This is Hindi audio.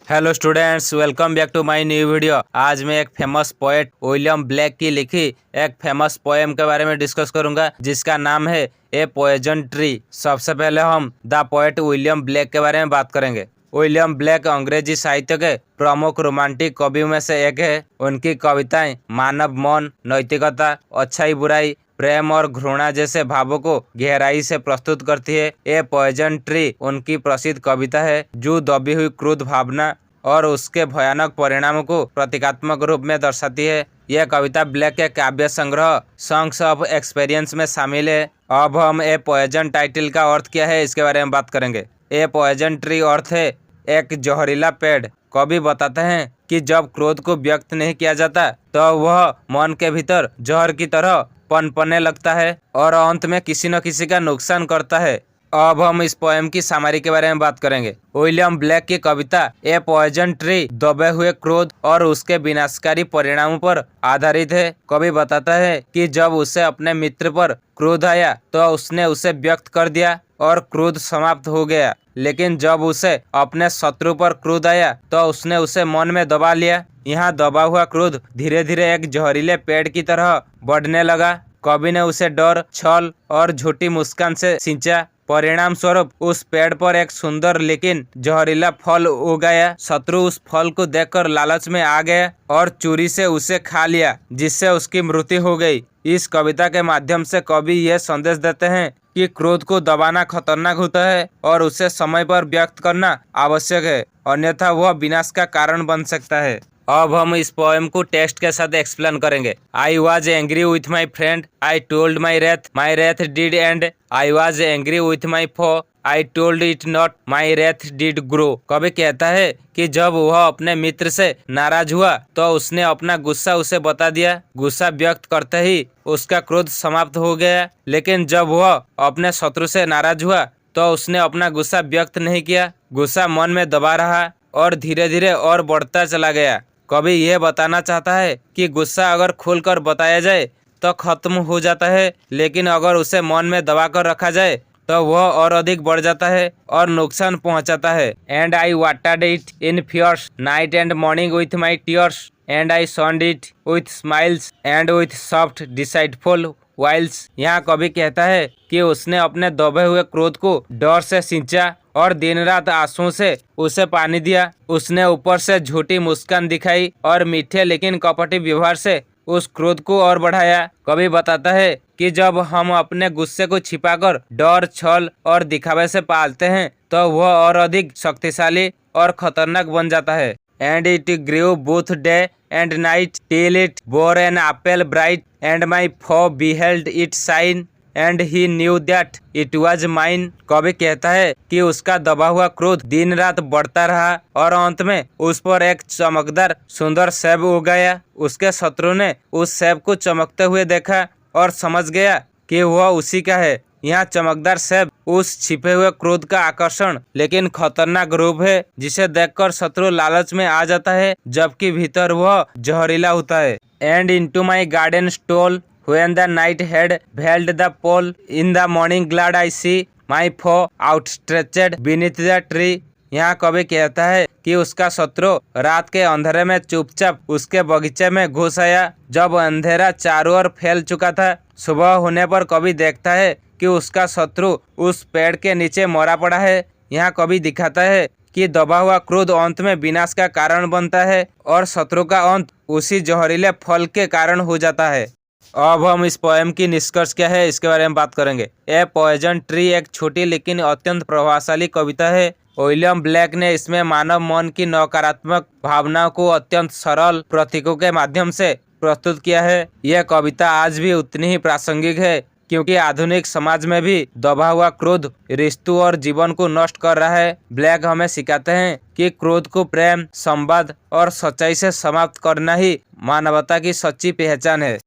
Hello students, welcome back to my new video. आज मैं एक फेमस पोएट विलियम ब्लेक की लिखी एक फेमस पोएम के बारे में डिस्कस करूंगा, जिसका नाम है ए पॉइजन ट्री। सबसे पहले हम द पोएट विलियम ब्लेक के बारे में बात करेंगे। विलियम ब्लेक अंग्रेजी साहित्य के प्रमुख रोमांटिक कवियों में से एक है। उनकी कविताएं मानव मन, नैतिकता, अच्छाई बुराई, प्रेम और घृणा जैसे भावों को गहराई से प्रस्तुत करती है। ए पॉइजन ट्री उनकी प्रसिद्ध कविता है, जो दबी हुई क्रोध भावना और उसके भयानक परिणामों को प्रतीकात्मक रूप में दर्शाती है। यह कविता ब्लेक के काव्य संग्रह सॉन्ग्स ऑफ एक्सपीरियंस में शामिल है। अब हम ए पॉइजन टाइटल का अर्थ क्या है इसके बारे में बात करेंगे। ए पॉइजन ट्री अर्थ है एक जहरीला पेड़। कवि बताते हैं कि जब क्रोध को व्यक्त नहीं किया जाता तो वह मन के भीतर जहर की तरह पनपने लगता है और अंत में किसी न किसी का नुकसान करता है। अब हम इस पोएम की सामरी के बारे में बात करेंगे। विलियम ब्लेक की कविता ए पॉइजन ट्री दबे हुए क्रोध और उसके विनाशकारी परिणामों पर आधारित है। कवि बताता है कि जब उसे अपने मित्र पर क्रोध आया तो उसने उसे व्यक्त कर दिया और क्रोध समाप्त हो गया, लेकिन जब उसे अपने शत्रु पर क्रोध आया तो उसने उसे मन में दबा लिया। यहाँ दबा हुआ क्रोध धीरे धीरे एक जहरीले पेड़ की तरह बढ़ने लगा। कवि ने उसे डर, छल और झूठी मुस्कान से सींचा। परिणाम स्वरूप उस पेड़ पर एक सुंदर लेकिन जहरीला फल उगाया। शत्रु उस फल को देखकर लालच में आ गया और चोरी से उसे खा लिया, जिससे उसकी मृत्यु हो गई। इस कविता के माध्यम से कवि यह संदेश देते हैं कि क्रोध को दबाना खतरनाक होता है और उसे समय पर व्यक्त करना आवश्यक है, अन्यथा वह विनाश का कारण बन सकता है। अब हम इस पोएम को टेक्स्ट के साथ एक्सप्लेन करेंगे। I was angry with my friend, I told my wrath did end, I was angry with my foe, I told it not, my wrath did grow. कवि कहता है कि जब वह अपने मित्र से नाराज हुआ तो उसने अपना गुस्सा उसे बता दिया। गुस्सा व्यक्त करते ही उसका क्रोध समाप्त हो गया, लेकिन जब वह अपने शत्रु से नाराज हुआ तो उसने अपना गुस्सा व्यक्त नहीं किया। गुस्सा मन में दबा रहा और धीरे धीरे और बढ़ता चला गया। कवि यह बताना चाहता है कि गुस्सा अगर खुलकर बताया जाए तो खत्म हो जाता है, लेकिन अगर उसे मन में दबा कर रखा जाए तो वह और अधिक बढ़ जाता है और नुकसान पहुंचाता है। And I watered it in fears night and morning with my tears, and I sunned it with smiles and with soft deceitful wiles. यहाँ कवि कहता है कि उसने अपने दबे हुए क्रोध को डर से सींचा और दिन रात आंसुओं से उसे पानी दिया। उसने ऊपर से झूठी मुस्कान दिखाई और मीठे लेकिन कपटी व्यवहार से उस क्रोध को और बढ़ाया। कवि बताता है कि जब हम अपने गुस्से को छिपाकर डर, छल और दिखावे से पालते हैं तो वह और अधिक शक्तिशाली और खतरनाक बन जाता है। And it grew both day and night till it bore an apple bright, and my foe beheld it shine and he knew that it was mine. कवि कहता है कि उसका दबा हुआ क्रोध दिन रात बढ़ता रहा और अंत में उस पर एक चमकदार सुंदर सेब उगाया। उसके शत्रु ने उस सेब को चमकते हुए देखा और समझ गया कि वह उसी का है। यहाँ चमकदार सेब उस छिपे हुए क्रोध का आकर्षण लेकिन खतरनाक रूप है, जिसे देखकर शत्रु लालच में आ जाता है, जबकि भीतर वह जहरीला होता है। And into my garden stole when the night had veiled the pole, in the morning glad I see my foe outstretched beneath the tree। यहाँ कवि कहता है कि उसका शत्रु रात के अंधेरे में चुपचाप उसके बगीचे में घुस आया, जब अंधेरा चारों ओर फैल चुका था। सुबह होने पर कवि देखता है कि उसका शत्रु उस पेड़ के नीचे मरा पड़ा है। यहाँ कवि दिखाता है कि दबा हुआ क्रोध अंत में विनाश का कारण बनता है और शत्रु का अंत उसी जहरीले फल के कारण हो जाता है। अब हम इस पोएम की निष्कर्ष क्या है इसके बारे में बात करेंगे। ए पॉइजन ट्री एक छोटी लेकिन अत्यंत प्रभावशाली कविता है। विलियम ब्लेक ने इसमें मानव मन की नकारात्मक भावनाओं को अत्यंत सरल प्रतीकों के माध्यम से प्रस्तुत किया है। यह कविता आज भी उतनी ही प्रासंगिक है, क्योंकि आधुनिक समाज में भी दबा हुआ क्रोध रिश्तों और जीवन को नष्ट कर रहा है। ब्लेक हमें सिखाते हैं कि क्रोध को प्रेम, संवाद और सच्चाई से समाप्त करना ही मानवता की सच्ची पहचान है।